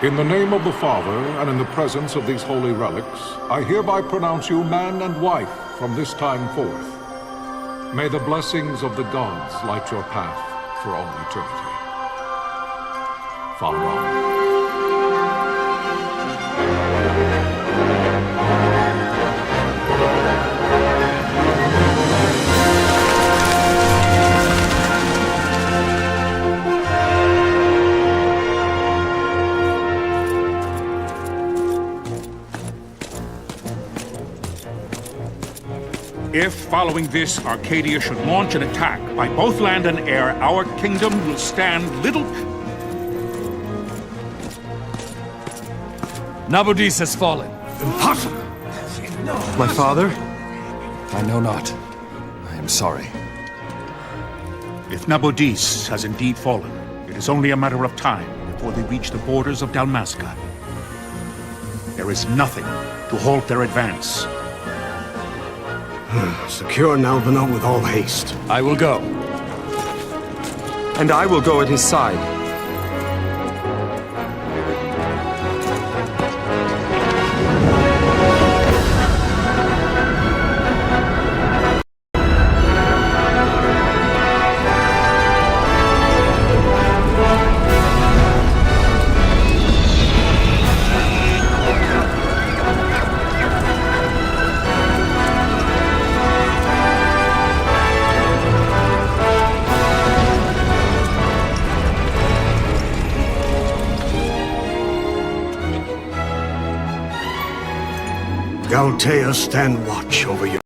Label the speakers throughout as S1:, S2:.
S1: In the name of the Father, and in the presence of these holy relics, I hereby pronounce you man and wife from this time forth. May the blessings of the gods light your path for all eternity. Fianl.
S2: If, following this, Arcadia should launch an attack by both land and air, our kingdom will stand little...
S3: Nabudis has fallen.
S2: Impossible!
S3: My father? I know not. I am sorry.
S2: If Nabudis has indeed fallen, it is only a matter of time before they reach the borders of Dalmasca. There is nothing to halt their advance.
S4: Secure Nalbina with all haste.
S3: I will go.
S5: And I will go at his side.
S4: Galtea, stand watch over you.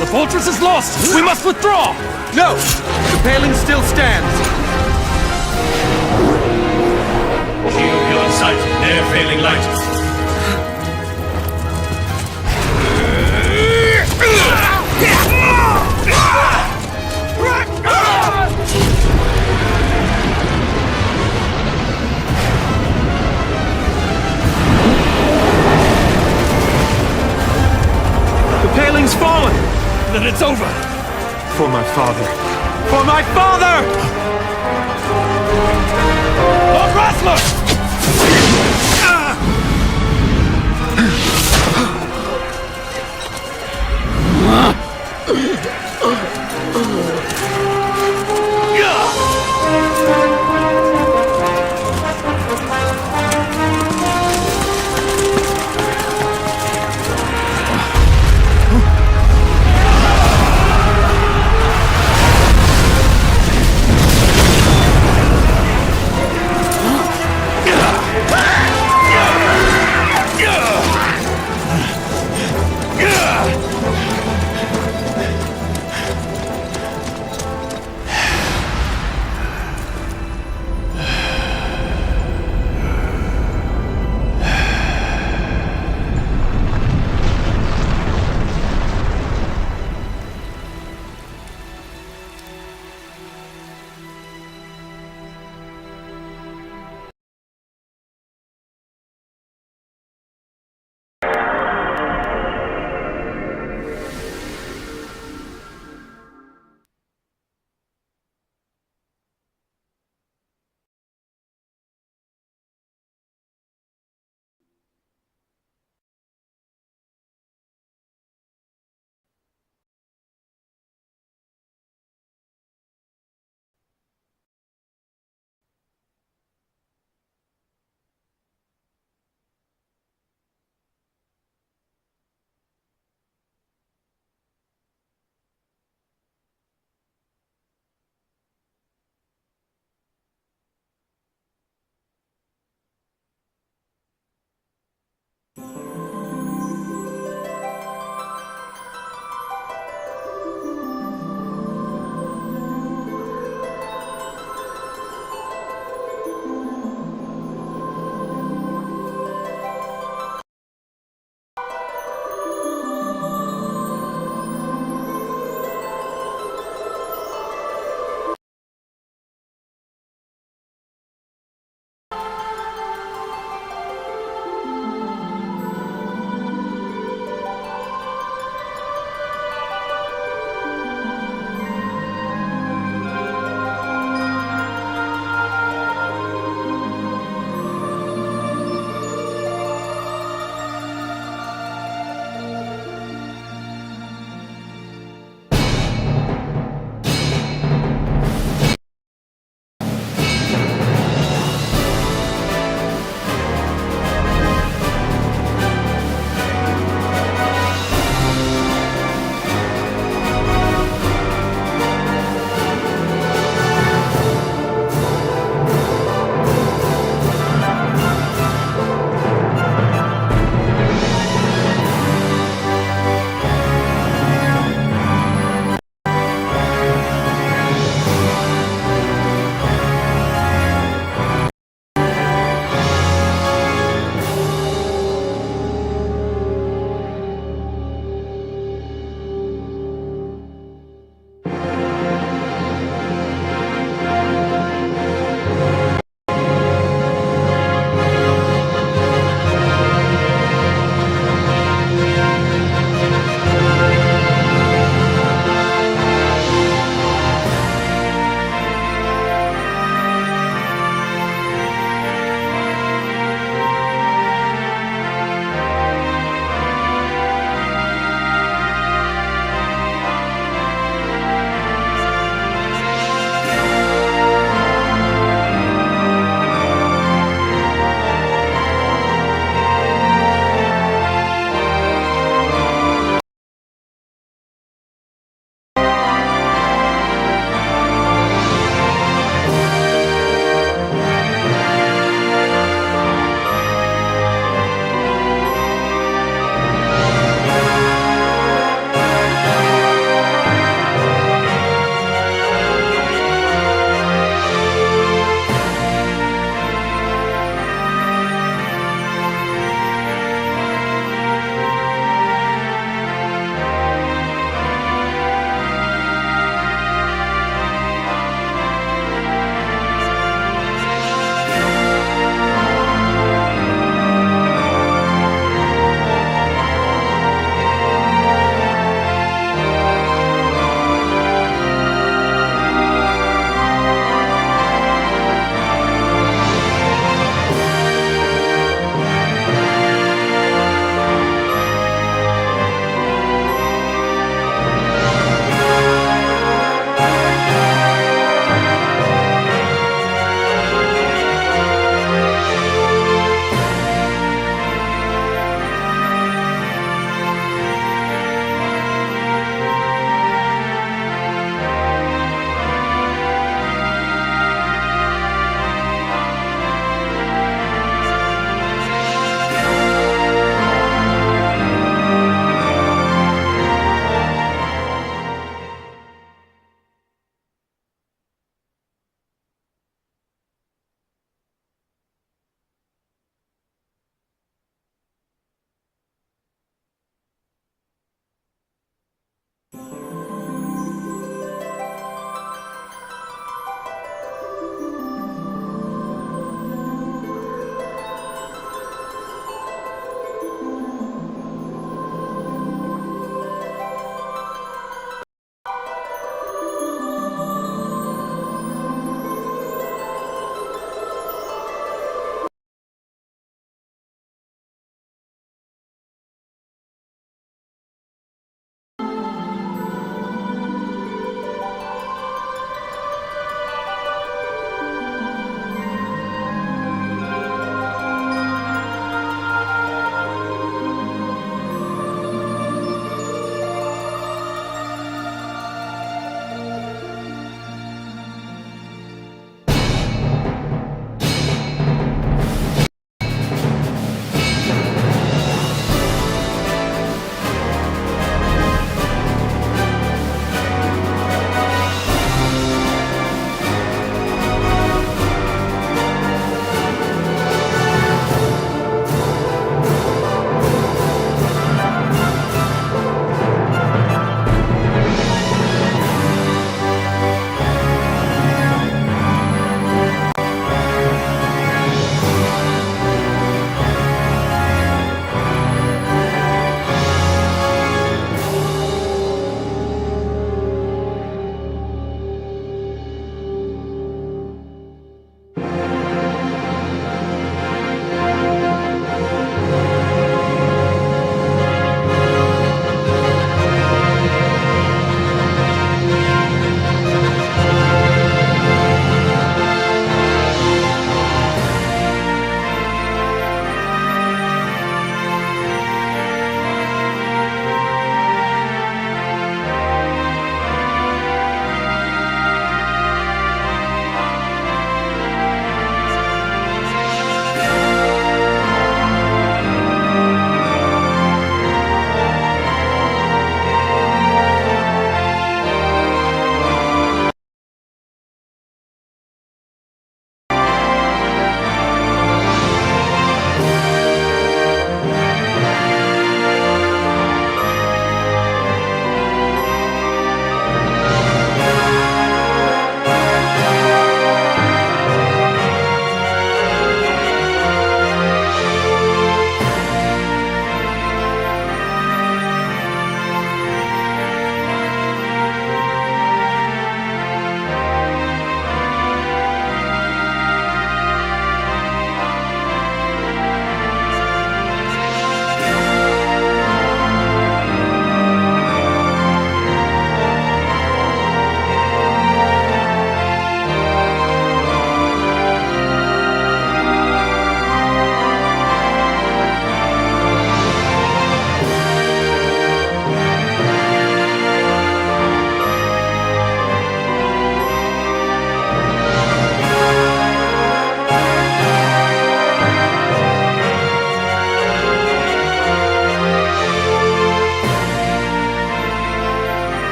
S3: The fortress is lost! We must withdraw!
S5: No! The paling still stands!
S6: Shield beyond sight, ne'er failing light.
S5: The paling's fallen!
S3: Then it's over!
S5: For my father! For my father!
S3: Lord Wrestler!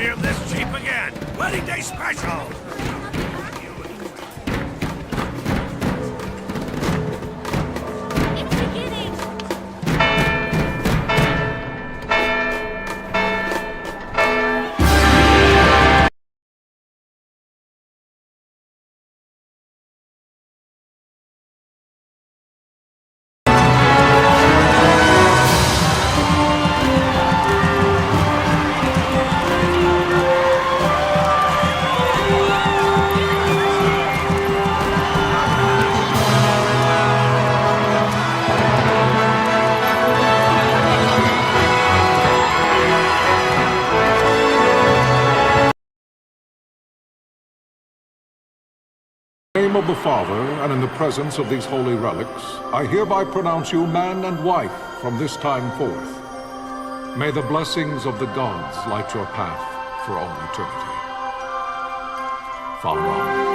S6: hear this cheap again. Wedding day special!
S7: It's beginning!
S1: In the name of the Father, and in the presence of these holy relics, I hereby pronounce you man and wife from this time forth. May the blessings of the gods light your path for all eternity. Fianl.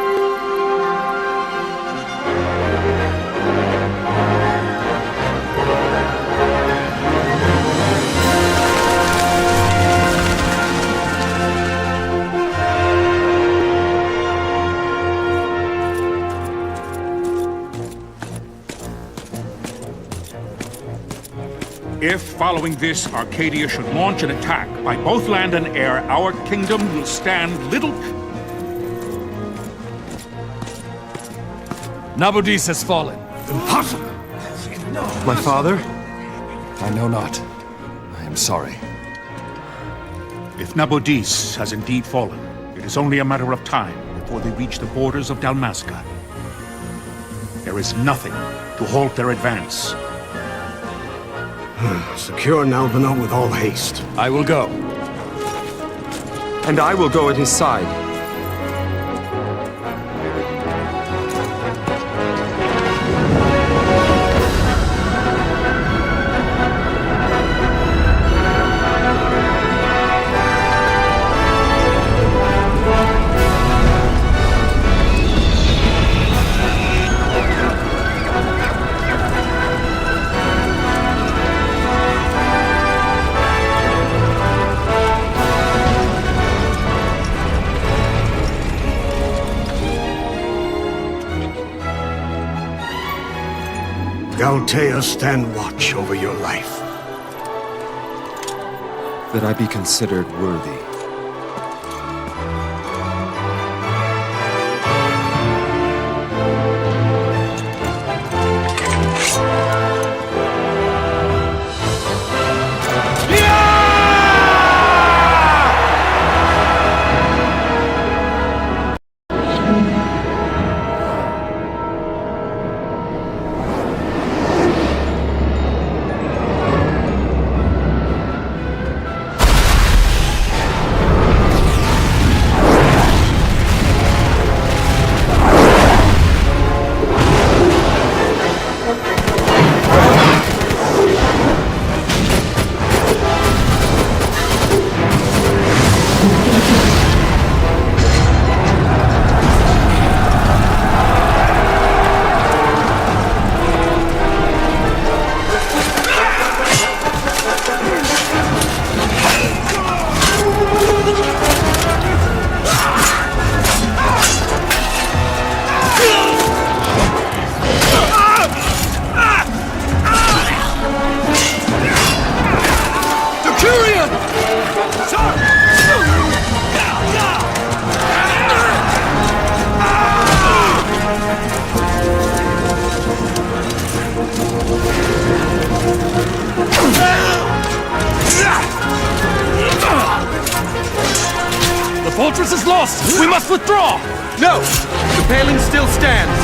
S2: If, following this, Arcadia should launch an attack by both land and air, our kingdom will stand little...
S3: Nabudis has fallen.
S4: Impossible!
S3: My father? I know not. I am sorry.
S2: If Nabudis has indeed fallen, it is only a matter of time before they reach the borders of Dalmasca. There is nothing to halt their advance.
S4: Secure Nalbina with all haste.
S3: I will go. And I will go at his side.
S4: Galtea, stand watch over your life.
S3: That I be considered worthy.
S5: The fortress is lost! We must withdraw!
S3: No! The paling still stands!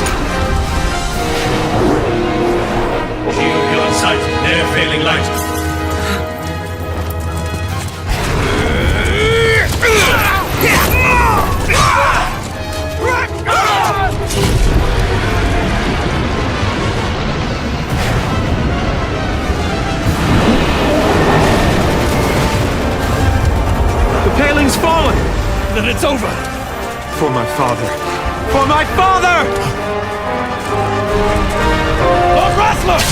S6: Shield your sight, ne'er failing light.
S5: The paling's fallen! Then it's over!
S3: For my father! For my father!
S5: Lord Rasmus!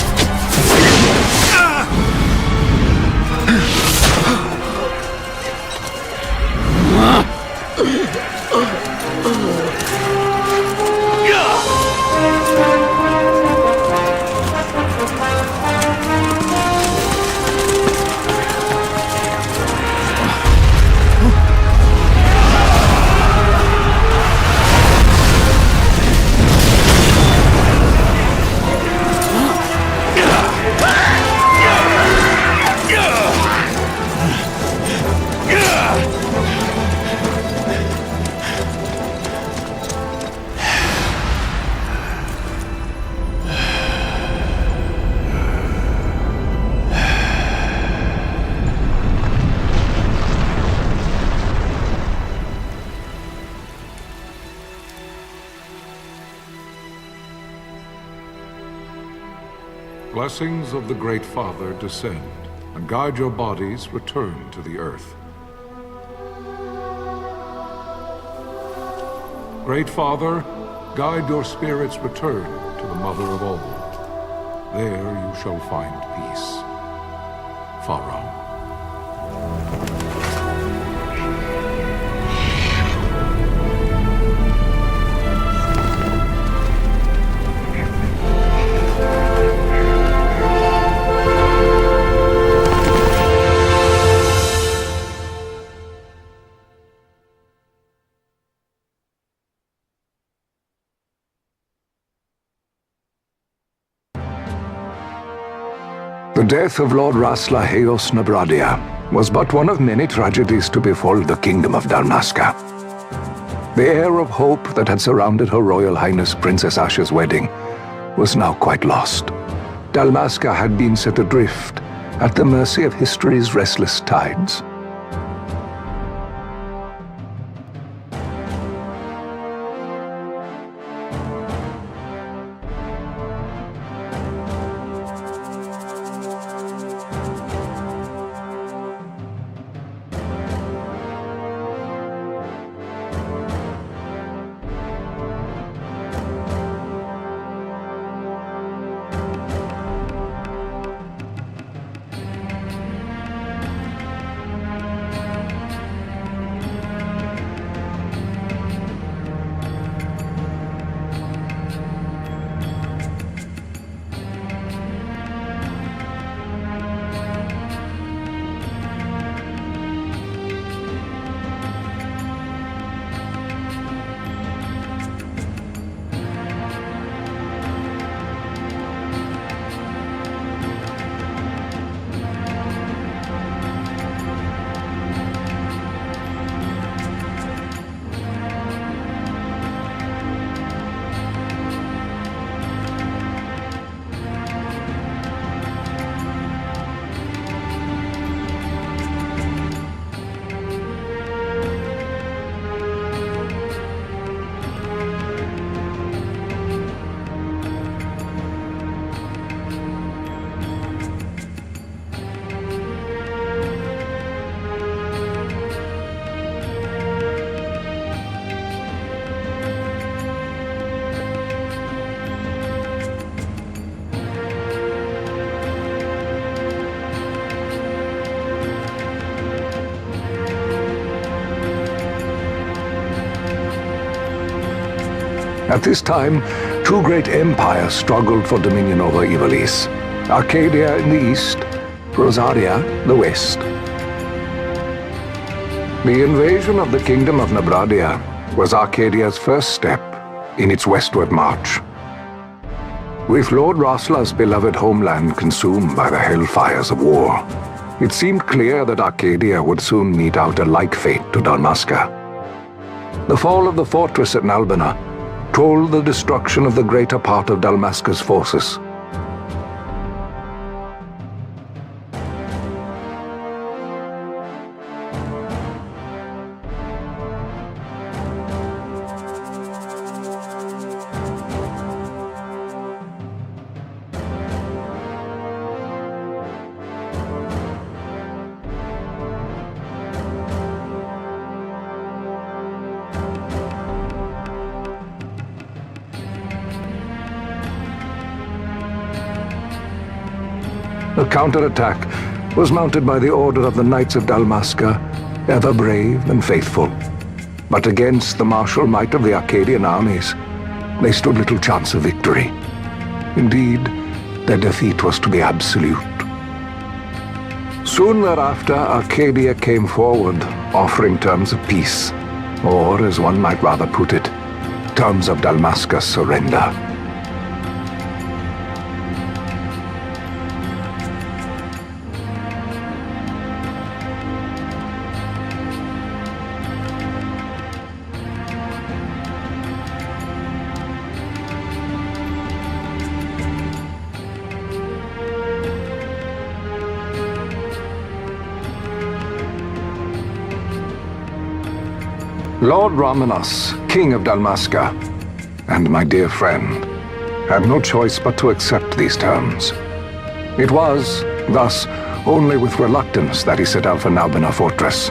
S1: Blessings of the Great Father descend, and guide your bodies return to the earth. Great Father, guide your spirits return to the Mother of all. There you shall find peace. Pharaoh.
S7: The death of Lord Rasla Heos Nabradia was but one of many tragedies to befall the Kingdom of Dalmasca. The air of hope that had surrounded Her Royal Highness Princess Asha's wedding was now quite lost. Dalmasca had been set adrift at the mercy of history's restless tides. At this time, two great empires struggled for dominion over Ivalice. Arcadia in the east, Rosaria the west. The invasion of the Kingdom of Nabradia was Arcadia's first step in its westward march. With Lord Rasla's beloved homeland consumed by the hellfires of war, it seemed clear that Arcadia would soon mete out a like fate to Dalmasca. The fall of the fortress at Nalbina told the destruction of the greater part of Dalmasca's forces. The counterattack was mounted by the order of the Knights of Dalmasca, ever brave and faithful. But against the martial might of the Arcadian armies, they stood little chance of victory. Indeed, their defeat was to be absolute. Soon thereafter, Arcadia came forward, offering terms of peace, or, as one might rather put it, terms of Dalmasca's surrender. Lord Ramenas, King of Dalmasca, and my dear friend, had no choice but to accept these terms. It was, thus, only with reluctance that he set out for Nalbina Fortress,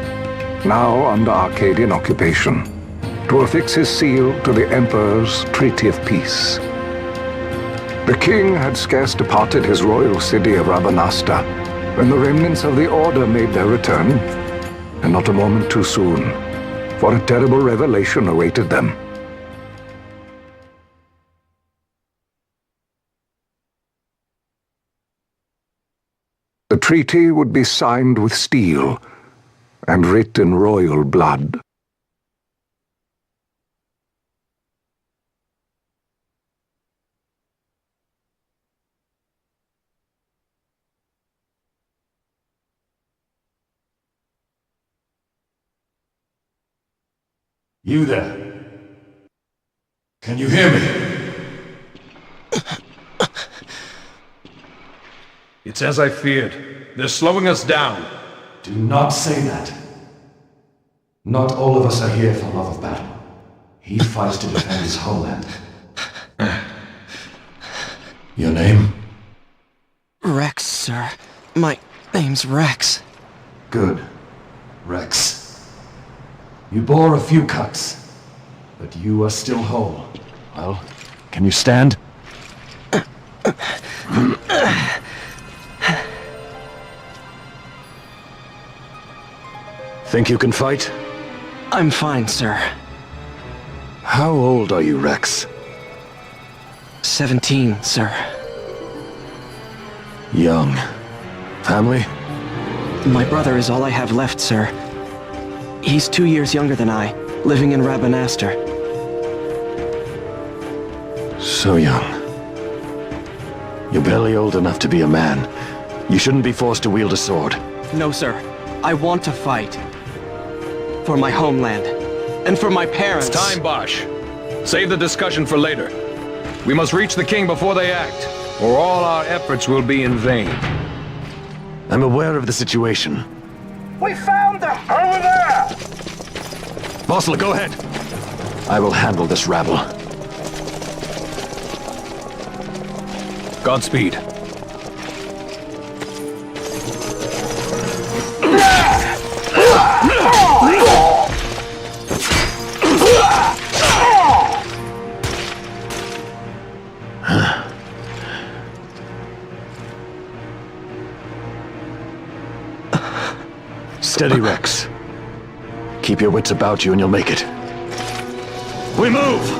S7: now under Arcadian occupation, to affix his seal to the Emperor's Treaty of Peace. The king had scarce departed his royal city of Rabanasta when the remnants of the Order made their return, and not a moment too soon, for a terrible revelation awaited them. The treaty would be signed with steel and writ in royal blood.
S6: You there? Can you hear me?
S5: It's as I feared. They're slowing us down.
S3: Do not say that. Not all of us are here for love of battle. He fights to defend his homeland.
S6: Your name?
S8: Rex, sir. My name's Rex.
S3: Good. Rex. You bore a few cuts, but you are still whole. Well, can you stand? Think you can fight?
S8: I'm fine, sir.
S3: How old are you, Rex?
S8: 17, sir.
S3: Young. Family?
S8: My brother is all I have left, sir. He's 2 years younger than I, living in Rabanastre.
S3: So young. You're barely old enough to be a man. You shouldn't be forced to wield a sword.
S8: No, sir. I want to fight. For my homeland. And for my parents.
S5: It's time, Bosch. Save the discussion for later. We must reach the king before they act, or all our efforts will be in vain.
S3: I'm aware of the situation.
S9: We found them! Over there!
S3: Bossel, go ahead. I will handle this rabble.
S5: Godspeed.
S3: Steady, Rex. Keep your wits about you and you'll make it. We move!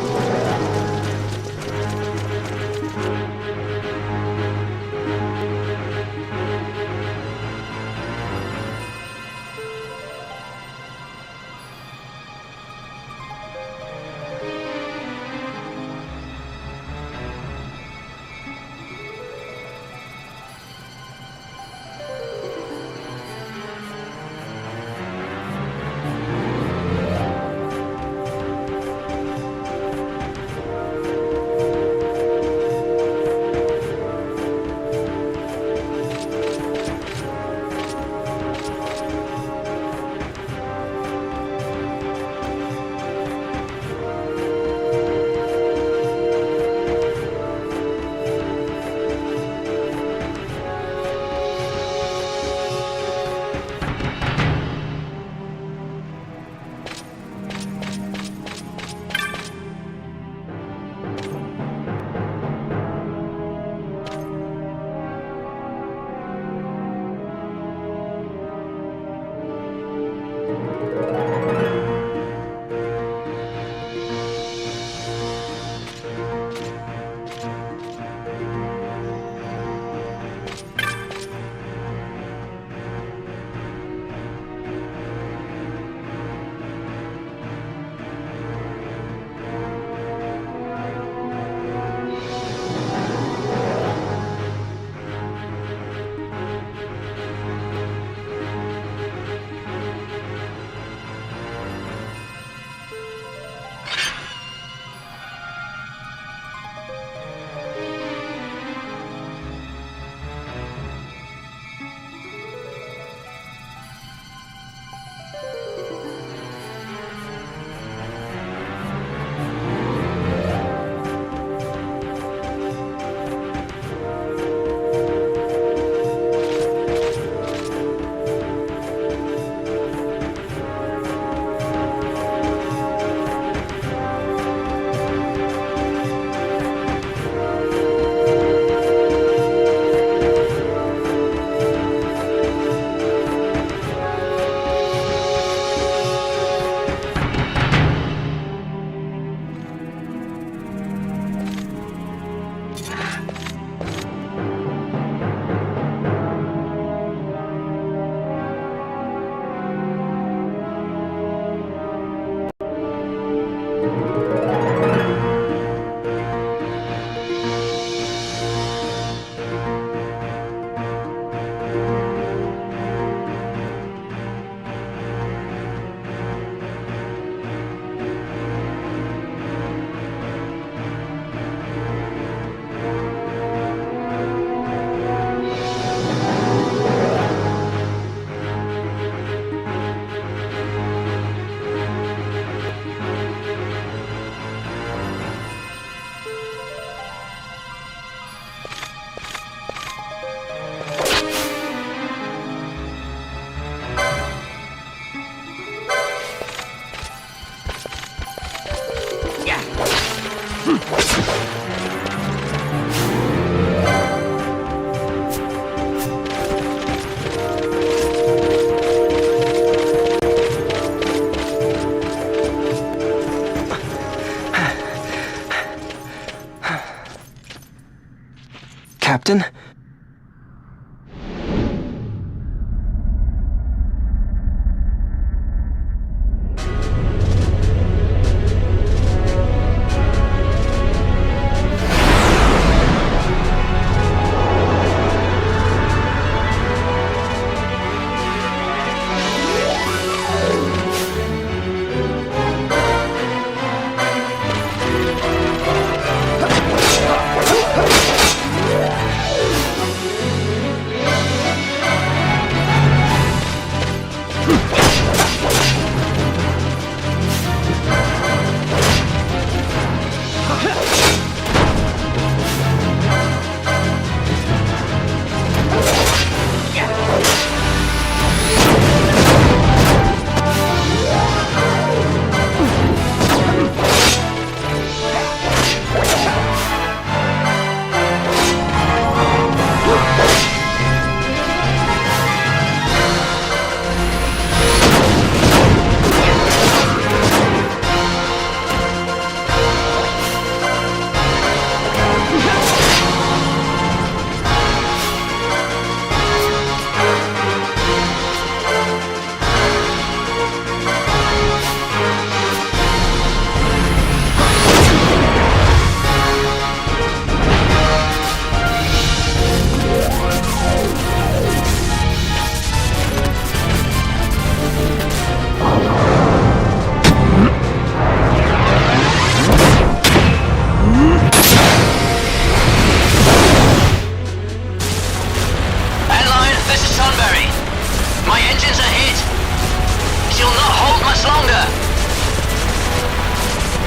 S10: You'll not hold much longer.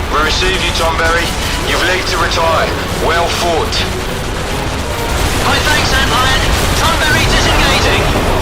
S11: We receive you, Tomberry. You've leave to retire. Well fought.
S10: My thanks, Antlion. Tonberry disengaging.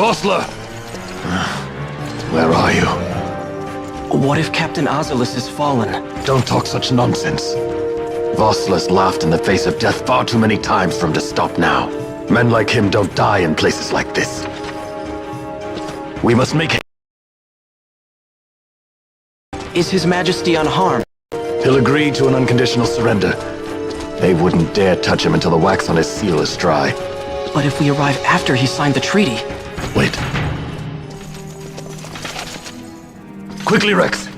S3: Vossler! Where are you?
S8: What if Captain Oculus has fallen?
S3: Don't talk such nonsense. Vossler's laughed in the face of death far too many times for him to stop now. Men like him don't die in places like this. We must make...
S8: Is His Majesty unharmed?
S3: He'll agree to an unconditional surrender. They wouldn't dare touch him until the wax on his seal is dry.
S8: But if we arrive after he signed the treaty...
S3: Wait. Quickly, Rex!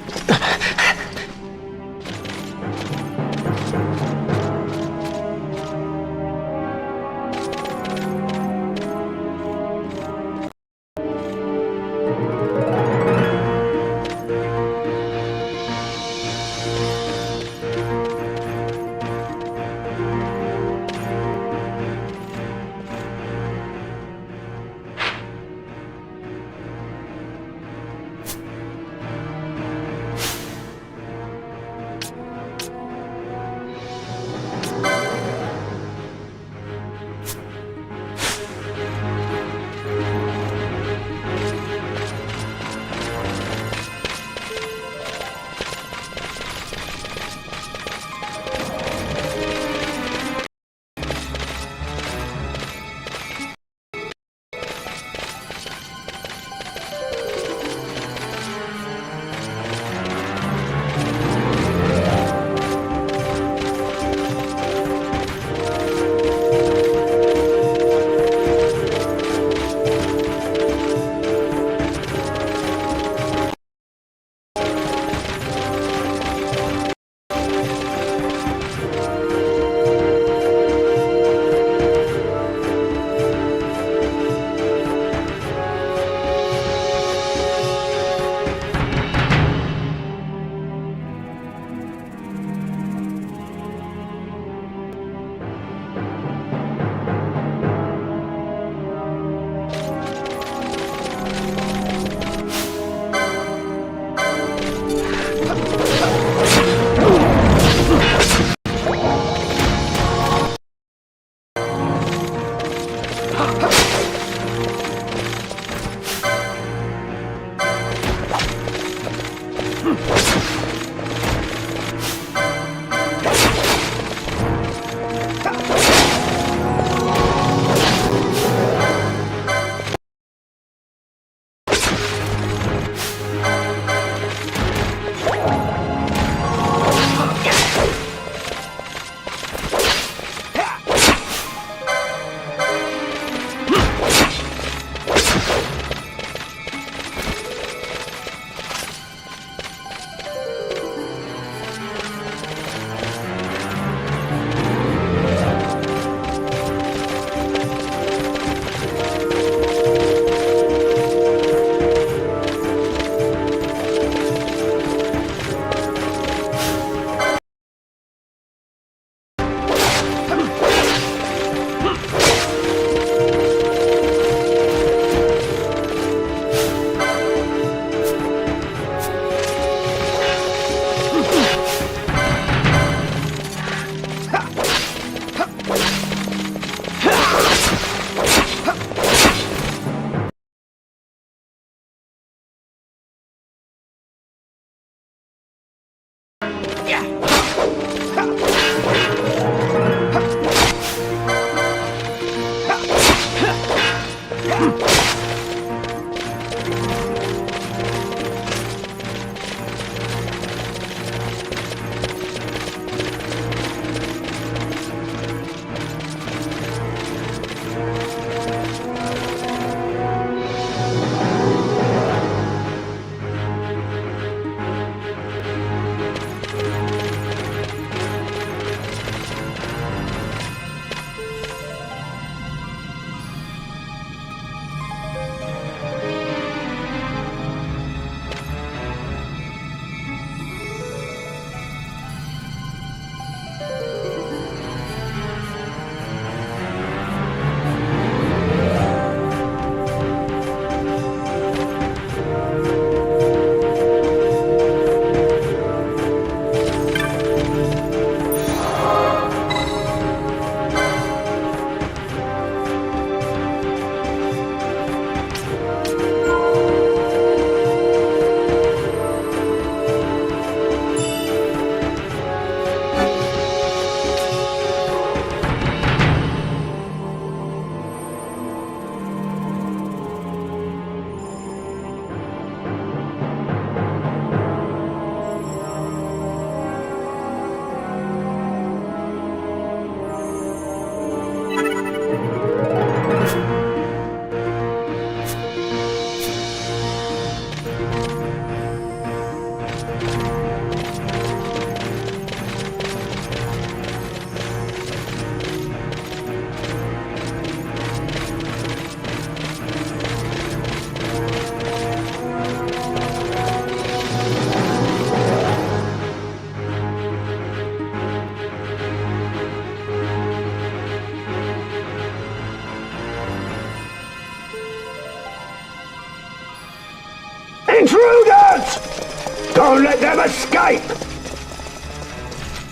S9: Don't let them escape!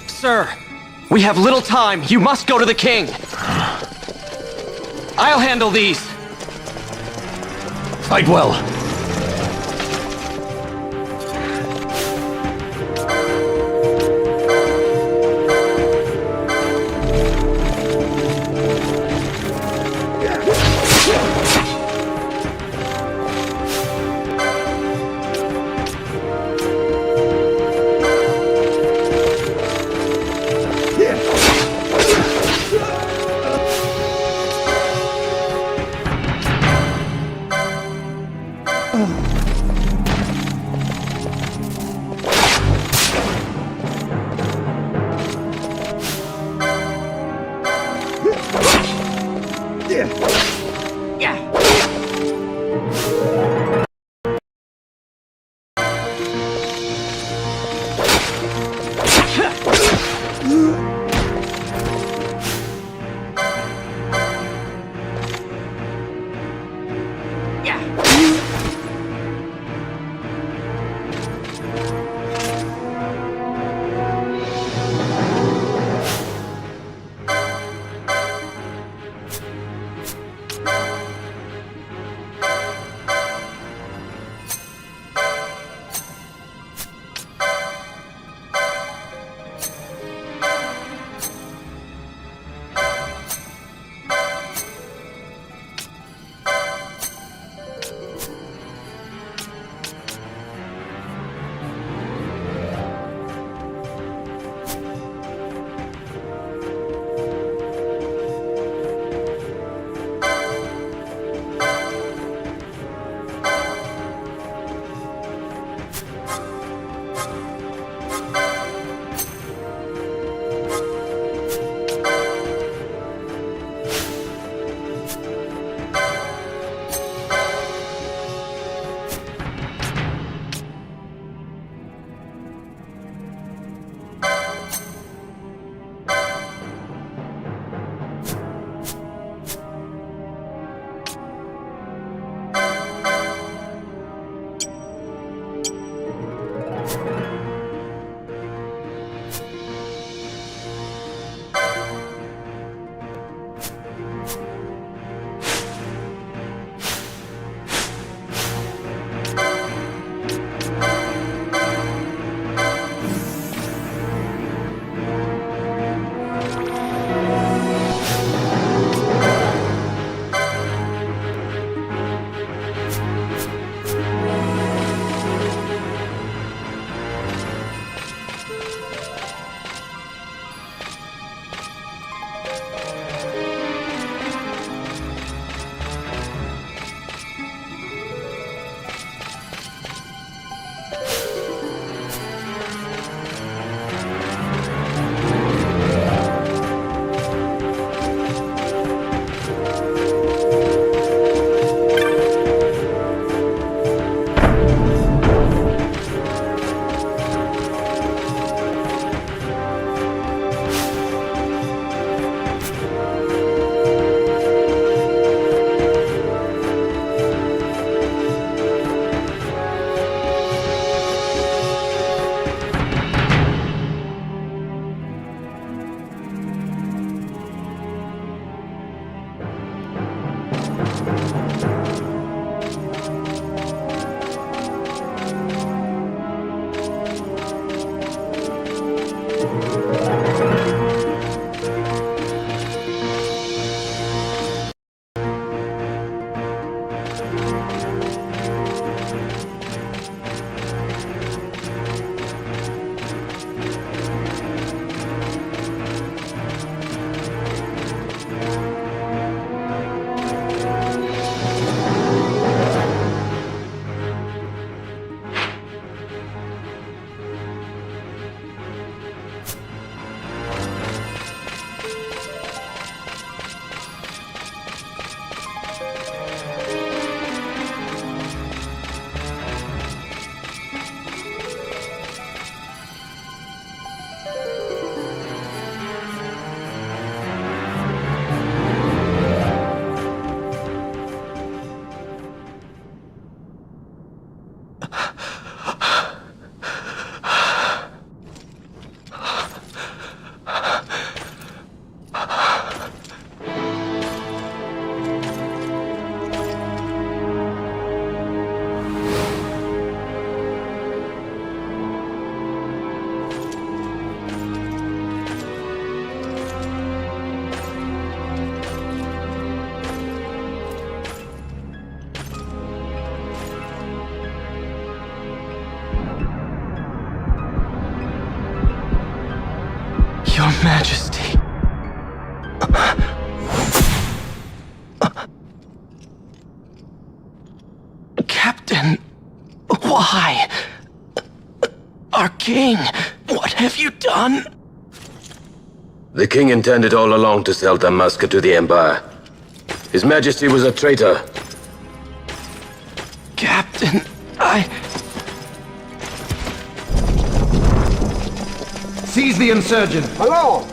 S8: Sir, we have little time. You must go to the king. I'll handle these.
S3: Fight well.
S8: Majesty. Captain, why? Our king, what have you done?
S11: The king intended all along to sell Dalmasca to the Empire. His Majesty was a traitor.
S8: Captain,
S9: Seize the insurgent. Hello!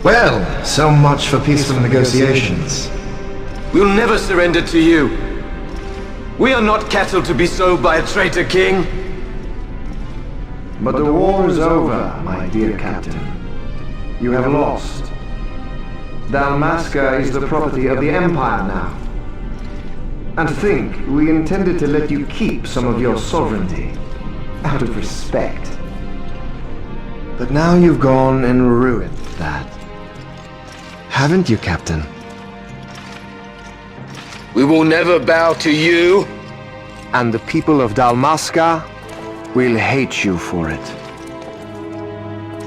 S12: Well, so much for peaceful negotiations.
S11: We'll never surrender to you. We are not cattle to be sold by a traitor king.
S12: But the war is over, my dear captain. You have lost. Dalmasca is the property of the Empire now. And think, we intended to let you keep some of your sovereignty, out of respect. But now you've gone and ruined that. Haven't you, Captain?
S11: We will never bow to you.
S12: And the people of Dalmasca will hate you for it.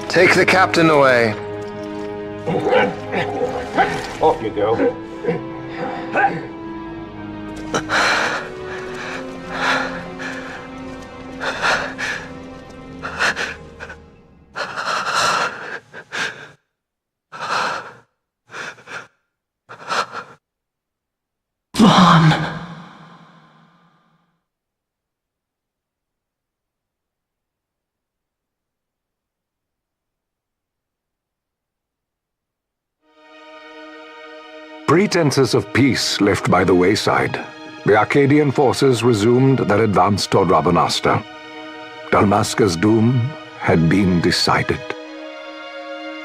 S12: Take the captain away.
S9: Off you go.
S7: Pretenses of peace left by the wayside, the Arcadian forces resumed their advance toward Rabanasta. Dalmasca's doom had been decided.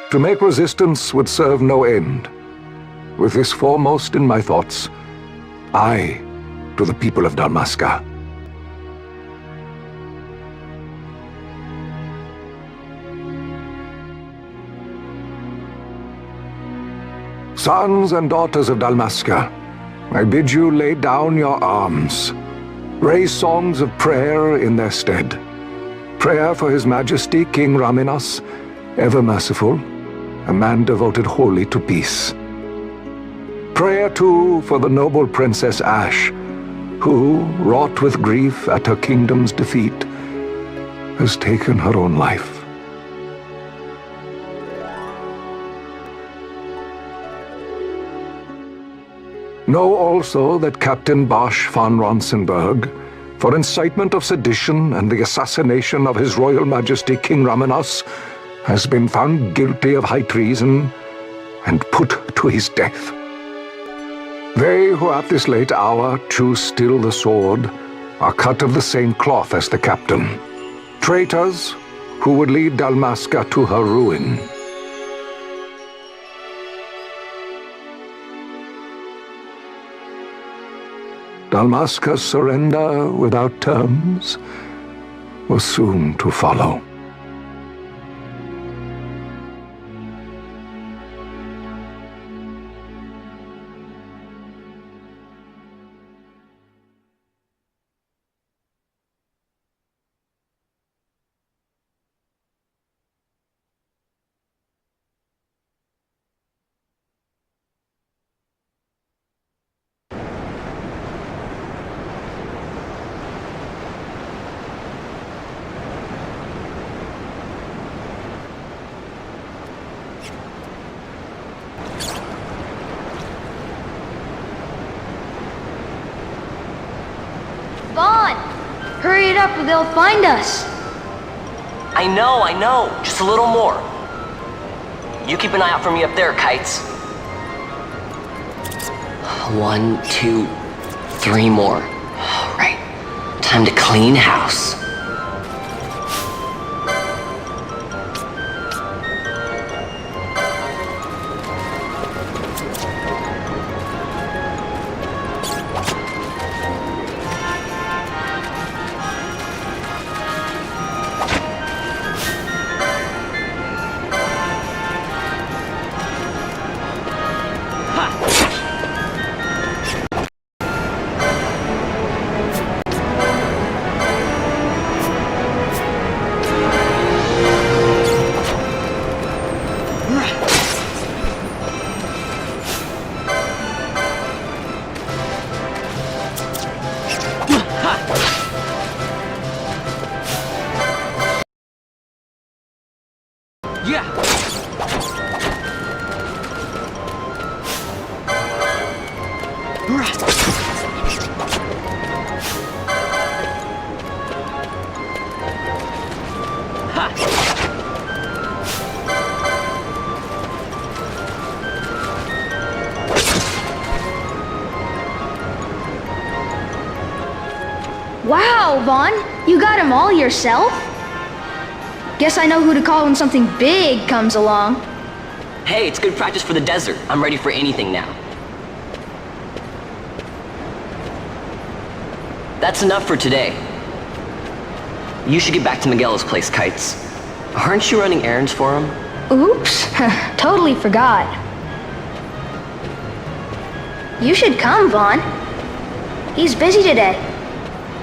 S7: To make resistance would serve no end. With this foremost in my thoughts, I to the people of Dalmasca. Sons and daughters of Dalmasca, I bid you lay down your arms. Raise songs of prayer in their stead. Prayer for His Majesty King Raminas, ever merciful, a man devoted wholly to peace. Prayer, too, for the noble Princess Ash, who, wrought with grief at her kingdom's defeat, has taken her own life. Know also that Captain Bosch von Ronsenberg, for incitement of sedition and the assassination of His Royal Majesty King Raminas, has been found guilty of high treason and put to his death. They who at this late hour choose still the sword are cut of the same cloth as the captain. Traitors who would lead Dalmasca to her ruin. Dalmasca's surrender without terms was soon to follow.
S13: Vaughn! Hurry it up or they'll find us!
S10: I know. Just a little more. You keep an eye out for me up there, Kites. 1, 2, 3 more. All right. Time to clean house.
S13: Wow, Vaughn, you got them all yourself? Guess I know who to call when something big comes along.
S10: Hey, it's good practice for the desert. I'm ready for anything now. That's enough for today. You should get back to Miguel's place, Kites. Aren't you running errands for him?
S13: Oops, totally forgot. You should come, Vaughn. He's busy today.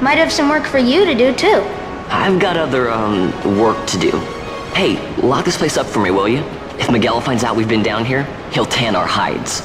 S13: Might have some work for you to do, too.
S10: I've got other, work to do. Hey, lock this place up for me, will you? If Miguel finds out we've been down here, he'll tan our hides.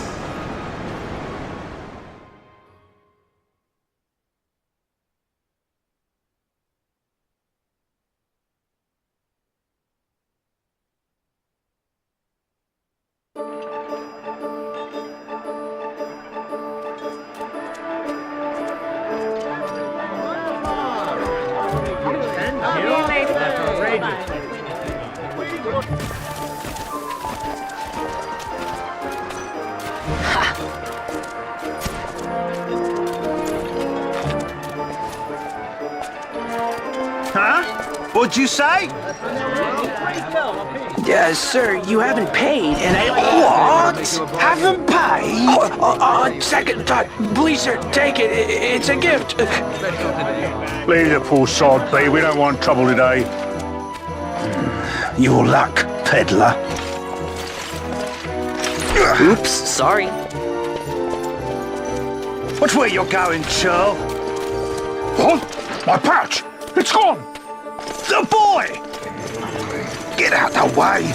S14: Huh? What'd you say?
S15: Sir, you haven't paid, and I... What? Haven't paid? Second time. Please, sir, take it. It's a gift.
S2: Leave the poor sod be. We don't want trouble today.
S15: Your luck, peddler.
S10: Oops, sorry.
S14: Watch where you're going, Churl.
S2: What? My pouch! It's gone!
S14: The boy!
S15: Get out the way.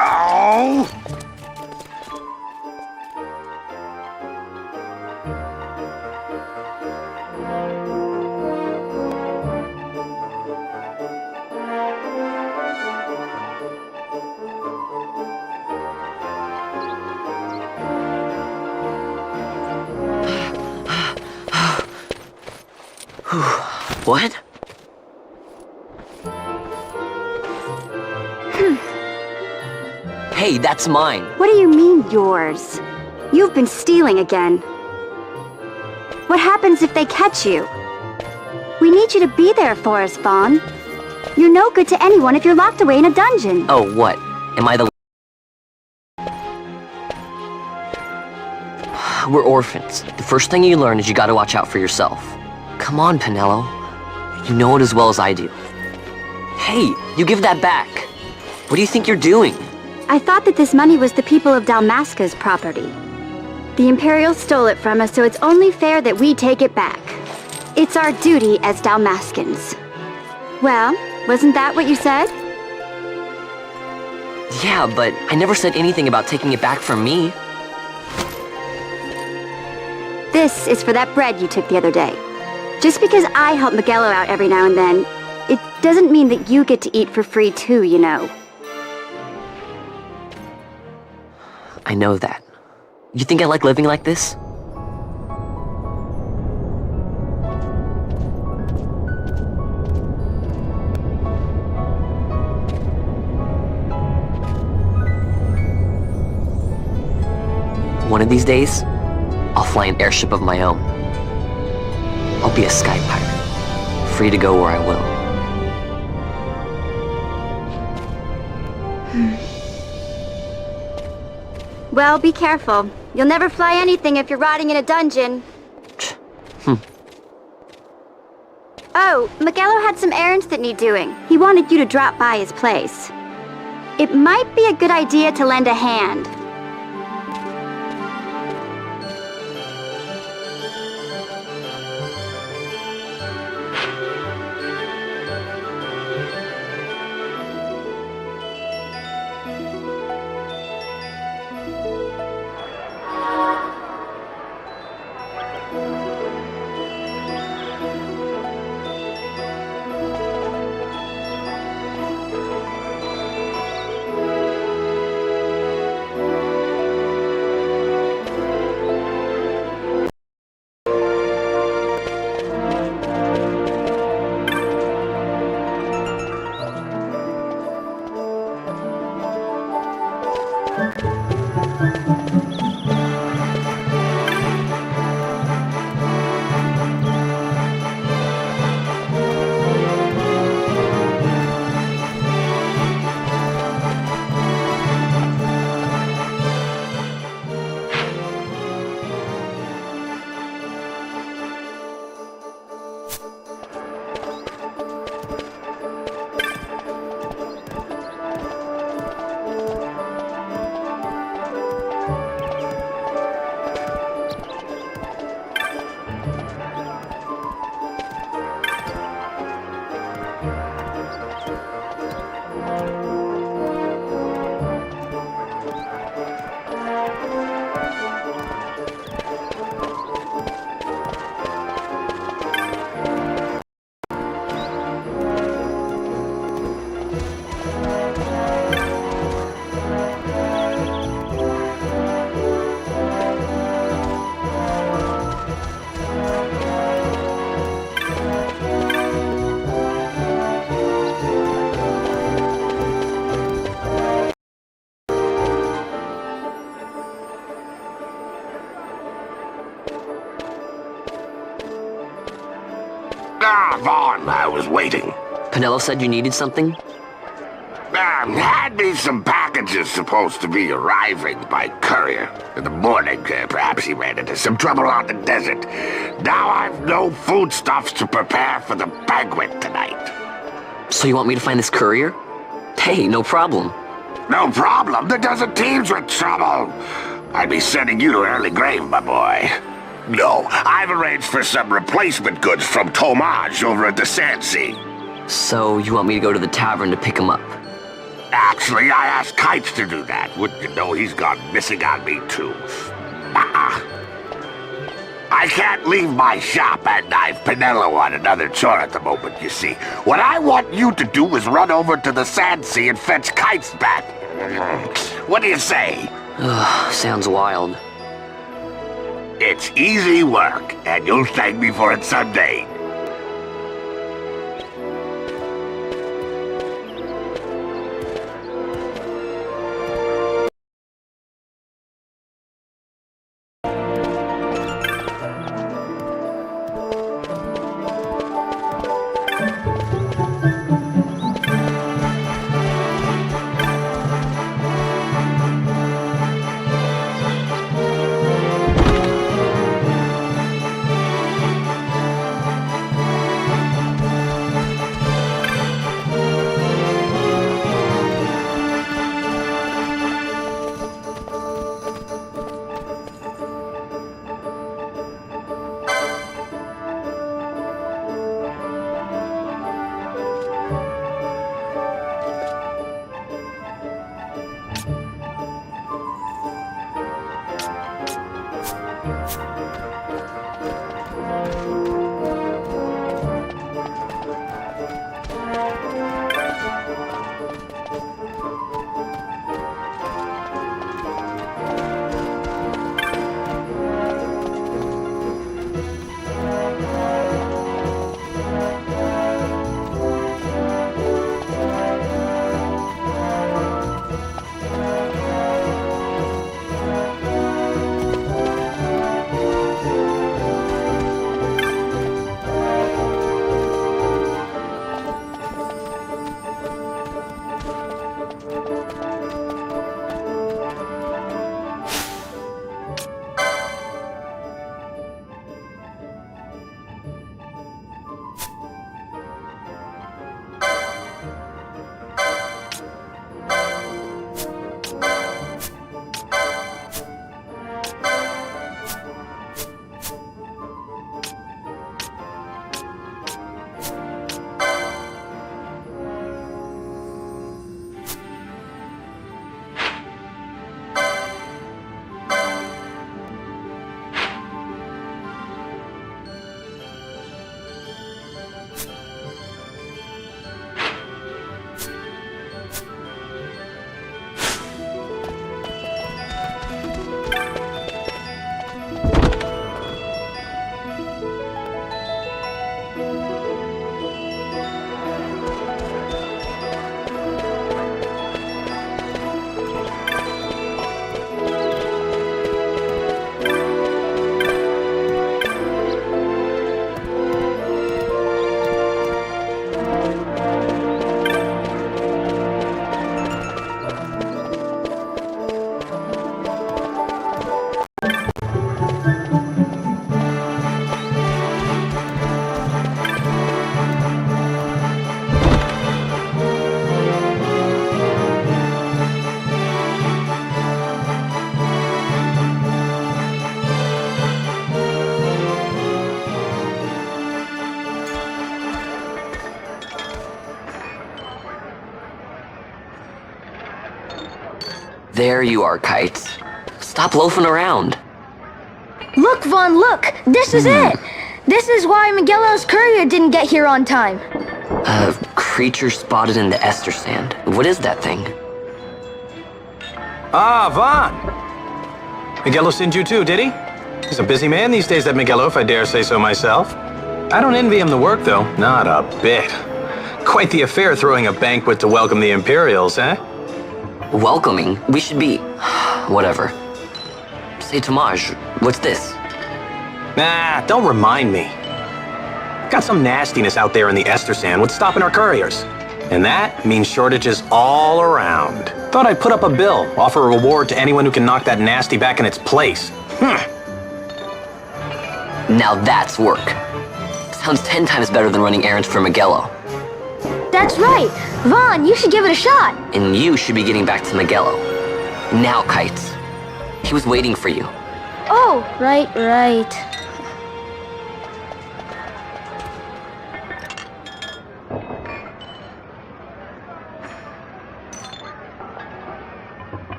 S14: Oh!
S10: What? Hey, that's mine.
S16: What do you mean, yours? You've been stealing again. What happens if they catch you? We need you to be there for us, Vaughn. You're no good to anyone if you're locked away in a dungeon.
S10: Oh, what? Am I the... We're orphans. The first thing you learn is you gotta watch out for yourself. Come on, Pinello. You know it as well as I do. Hey, you give that back. What do you think you're doing?
S16: I thought that this money was the people of Dalmasca's property. The Imperials stole it from us, so it's only fair that we take it back. It's our duty as Dalmascans. Well, wasn't that what you said?
S10: Yeah, but I never said anything about taking it back from me.
S16: This is for that bread you took the other day. Just because I help Miguelo out every now and then, it doesn't mean that you get to eat for free too, you know.
S10: I know that. You think I like living like this? One of these days, I'll fly an airship of my own. I'll be a sky pirate, free to go where I will.
S16: Well, be careful. You'll never fly anything if you're rotting in a dungeon. Oh, Miguelo had some errands that need doing. He wanted you to drop by his place. It might be a good idea to lend a hand.
S17: Vaughn, I was waiting.
S10: Pinello said you needed something?
S17: Had me some packages supposed to be arriving by courier. In the morning, perhaps he ran into some trouble on the desert. Now I've no foodstuffs to prepare for the banquet tonight.
S10: So you want me to find this courier? Hey, no problem.
S17: No problem? The desert teems with trouble. I'd be sending you to an early grave, my boy. No, I've arranged for some replacement goods from Tomage over at the XII.
S10: So you want me to go to the tavern to pick him up?
S17: Actually, I asked Kites to do that. Wouldn't you know he's gone missing on me, too. I can't leave my shop, and I've Pinello on another chore at the moment, you see. What I want you to do is run over to the XII and fetch Kites back. What do you say?
S10: Sounds wild.
S17: It's easy work, and you'll thank me for it someday.
S10: There you are, Kites. Stop loafing around.
S13: Look, Vaughn, look! This is it! This is why Miguelo's courier didn't get here on time.
S10: A creature spotted in the ester sand. What is that thing?
S18: Ah, Vaughn! Miguelo sent you too, did he? He's a busy man these days, that Miguelo, if I dare say so myself. I don't envy him the work, though. Not a bit. Quite the affair throwing a banquet to welcome the Imperials, eh?
S10: Welcoming? We should be... whatever. Say, Tomaj, what's this?
S18: Nah, don't remind me. Got some nastiness out there in the ester sand. What's stopping our couriers? And that means shortages all around. Thought I'd put up a bill, offer a reward to anyone who can knock that nasty back in its place.
S10: Now that's work. Sounds 10 times better than running errands for Miguelo.
S13: That's right! Vaughn, you should give it a shot!
S10: And you should be getting back to Miguelo. Now, Kites. He was waiting for you.
S13: Oh, right.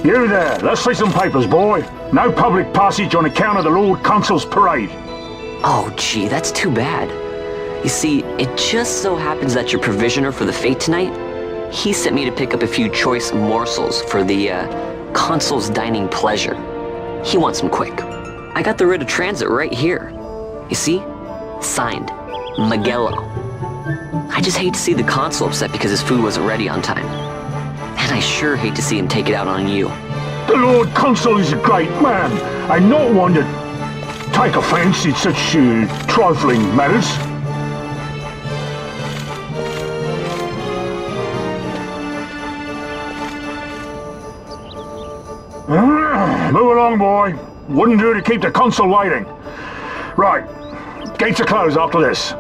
S2: You there, let's see some papers, boy. No public passage on account of the Lord Consul's parade.
S10: Oh, gee, that's too bad. You see, it just so happens that your provisioner for the fete tonight, he sent me to pick up a few choice morsels for the, Consul's dining pleasure. He wants them quick. I got the writ of transit right here. You see? Signed, Magello. I just hate to see the Consul upset because his food wasn't ready on time. And I sure hate to see him take it out on you.
S2: The Lord Consul is a great man, and not one to take offence in such trifling matters. Move along, boy. Wouldn't do to keep the Consul waiting. Right. Gates are closed after this.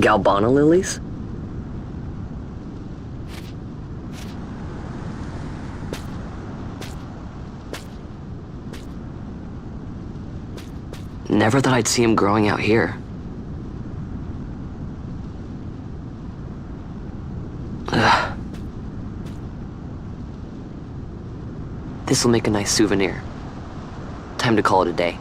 S10: Galbana lilies? Never thought I'd see him growing out here. Ugh. This'll make a nice souvenir. Time to call it a day.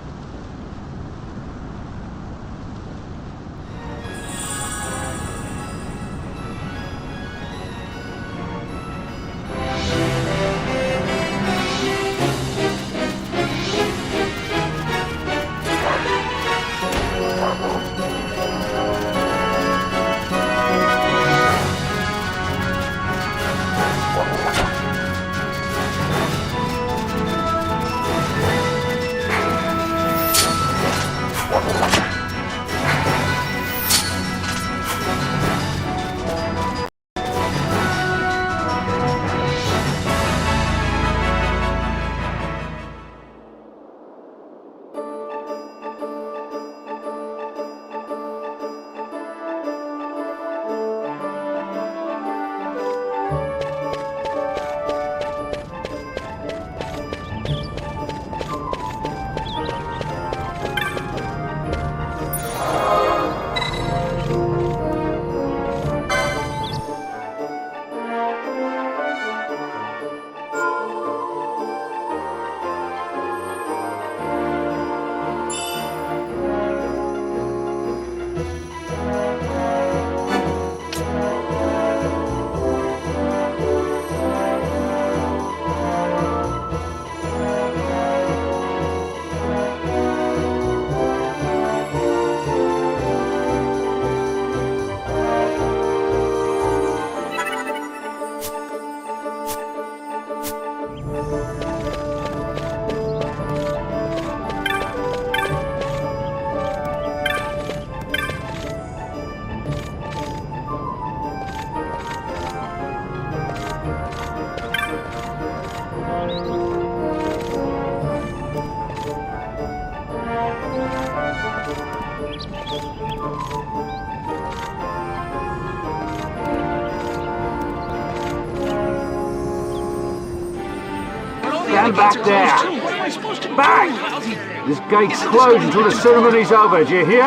S9: Stand back there! Back! This gate's closed until the ceremony's over, do you hear?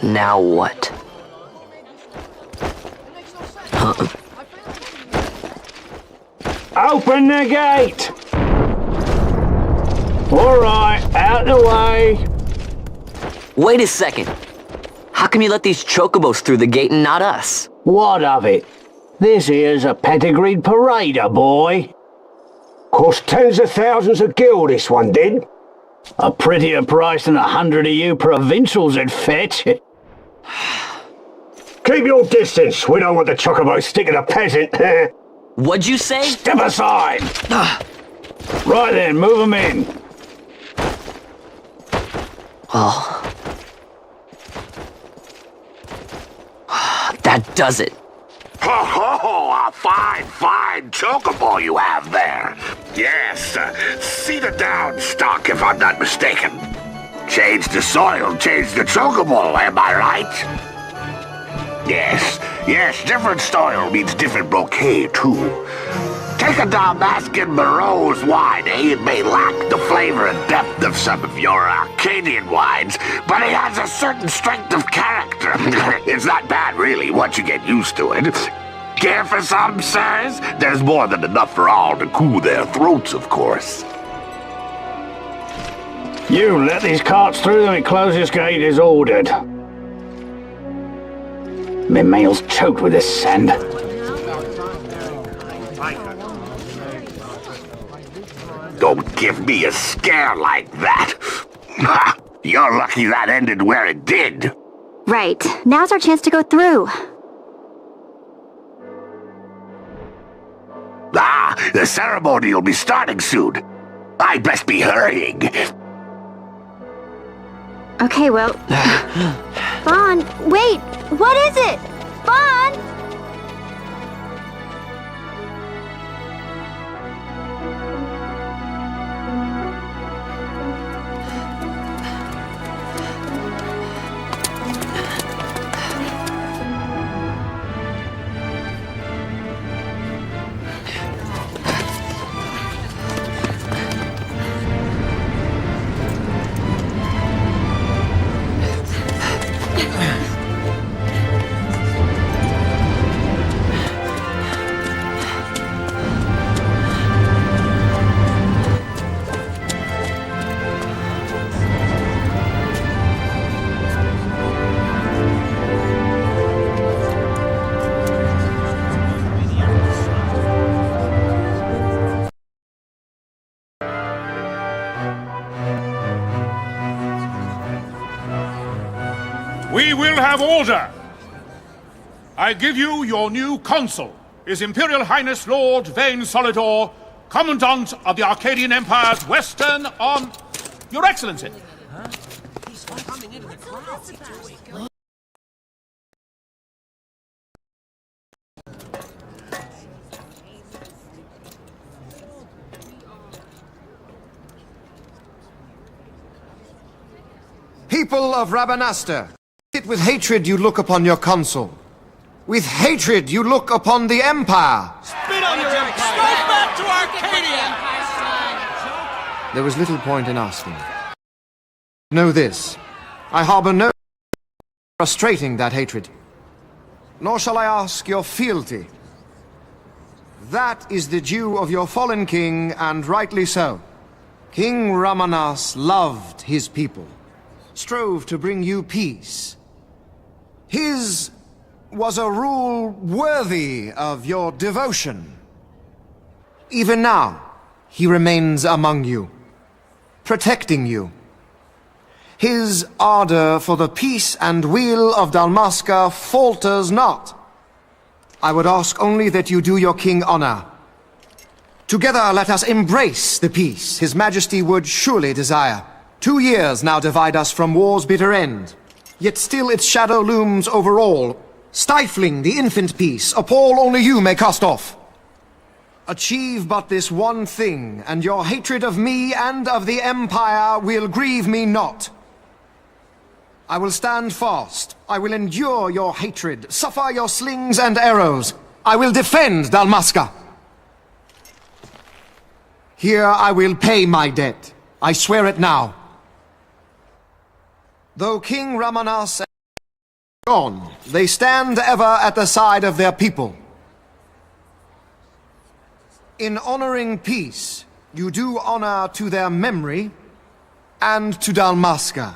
S10: Now what?
S9: Open the gate! Alright, out the way!
S10: Wait a second. How come you let these chocobos through the gate and not us?
S9: What of it? This here's a pedigreed parader, boy. Cost tens of thousands of gil, this one did. A prettier price than 100 of you provincials would fetch. Keep your distance. We don't want the chocobos sticking a peasant.
S10: What'd you say?
S9: Step aside! Right then, move them in.
S10: Well... that does it.
S17: Ho ho! A fine chocobo you have there. Yes, cedar down stock if I'm not mistaken. Change the soil, change the chocobo, am I right? Yes, different soil means different bouquet too. Take a Dalmascan Barrow's wine, It may lack the flavor and depth of some of your Arcadian wines, but it has a certain strength of character. It's not bad, really, once you get used to it. Care for some, sirs? There's more than enough for all to cool their throats, of course.
S9: You let these carts through and the closest gate is ordered. My mail's choked with this sand.
S17: Don't give me a scare like that. You're lucky that ended where it did.
S16: Right. Now's our chance to go through.
S17: The ceremony will be starting soon. I'd best be hurrying.
S16: Okay, well... Vaughn, wait! What is it? Vaughn!
S2: We will have order! I give you your new consul, His Imperial Highness Lord Vane Solidor, Commandant of the Arcadian Empire's Western Arm... Your Excellency!
S12: People of Rabanastre, with hatred you look upon your consul. With hatred you look upon the Empire.
S14: Spit on your empire! Straight back to Arcadia!
S12: There was little point in asking. Know this, I harbor no frustrating that hatred. Nor shall I ask your fealty. That is the due of your fallen king, and rightly so. King Ramanas loved his people, strove to bring you peace. His was a rule worthy of your devotion. Even now, he remains among you, protecting you. His ardor for the peace and weal of Dalmasca falters not. I would ask only that you do your king honor. Together let us embrace the peace His Majesty would surely desire. 2 years now divide us from war's bitter end, yet still its shadow looms over all, stifling the infant peace a pall only you may cast off. Achieve but this one thing, and your hatred of me and of the Empire will grieve me not. I will stand fast. I will endure your hatred, suffer your slings and arrows. I will defend Dalmasca. Here I will pay my debt. I swear it now. Though King Ramanas is gone, they stand ever at the side of their people. In honoring peace, you do honor to their memory and to Dalmasca.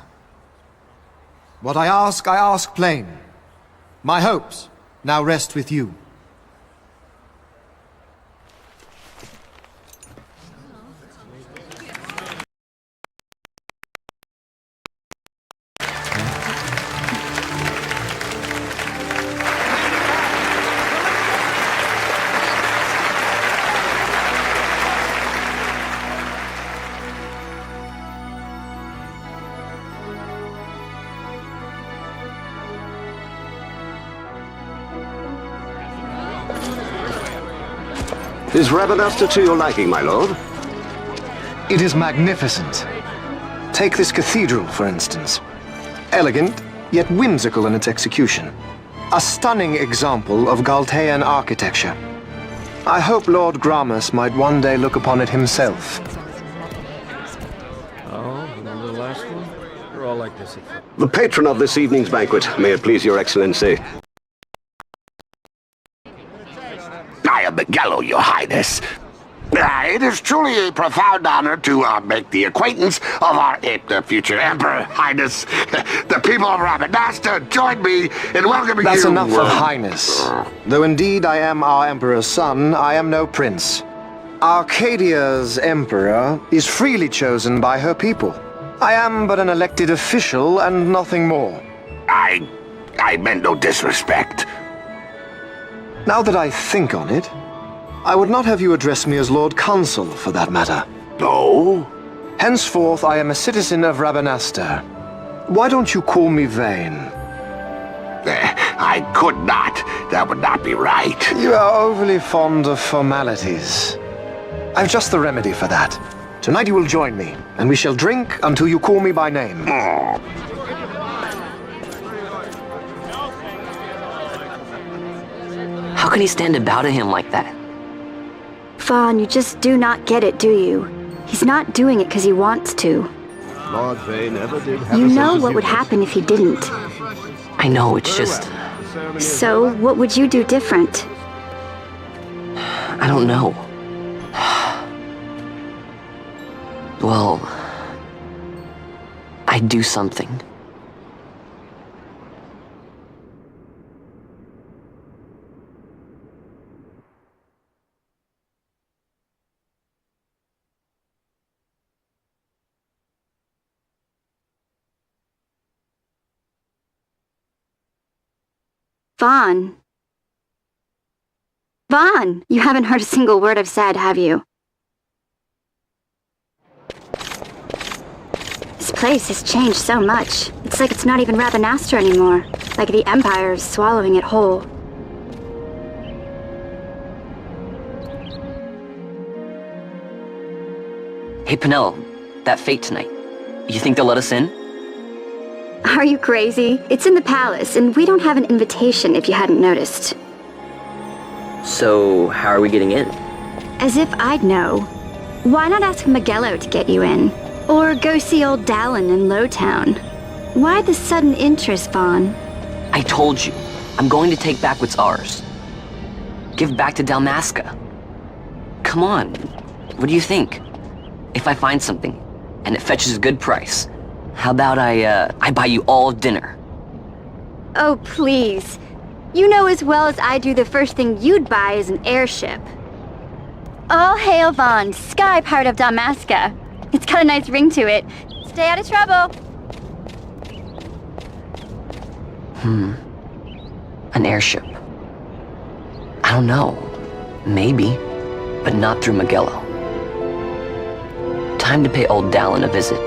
S12: What I ask plain. My hopes now rest with you.
S19: Is Rabanastre to your liking, my lord?
S12: It is magnificent. Take this cathedral, for instance. Elegant, yet whimsical in its execution. A stunning example of Galtean architecture. I hope Lord Gramus might one day look upon it himself.
S20: Oh, remember the last one? You're all like this.
S19: The patron of this evening's banquet, may it please your excellency.
S17: I am Miguel, your highness. It is truly a profound honor to make the acquaintance of our future emperor, highness. The people of Rabanastre join me in welcoming you.
S12: That's enough of highness. Though indeed I am our emperor's son, I am no prince. Arcadia's emperor is freely chosen by her people. I am but an elected official and nothing more.
S17: I meant no disrespect.
S12: Now that I think on it, I would not have you address me as Lord Consul, for that matter.
S17: No?
S12: Henceforth, I am a citizen of Rabanastre. Why don't you call me Vane?
S17: I could not. That would not be right.
S12: You are overly fond of formalities. I've just the remedy for that. Tonight you will join me, and we shall drink until you call me by name.
S10: How can he stand about to him like that?
S16: Fawn, you just do not get it, do you? He's not doing it because he wants to.
S19: Lord Vane never did have
S16: You know what would happen if he didn't.
S10: I know, it's just...
S16: So, what would you do different?
S10: I don't know. Well... I'd do something.
S16: Vaughn. Vaughn, you haven't heard a single word I've said, have you? This place has changed so much. It's like it's not even Rabanastre anymore. Like the Empire is swallowing it whole.
S10: Hey, Penel, that fete tonight. You think they'll let us in?
S16: Are you crazy? It's in the palace, and we don't have an invitation if you hadn't noticed.
S10: So, how are we getting in?
S16: As if I'd know. Why not ask Magello to get you in? Or go see old Dallin in Lowtown? Why the sudden interest, Vaughn?
S10: I told you, I'm going to take back what's ours. Give back to Dalmasca. Come on, what do you think? If I find something, and it fetches a good price, how about I buy you all dinner?
S16: Oh, please. You know as well as I do the first thing you'd buy is an airship. All hail Vaughn, sky part of Dalmasca. It's got a nice ring to it. Stay out of trouble.
S10: An airship. I don't know. Maybe, but not through Magello. Time to pay old Dallin a visit.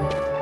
S16: you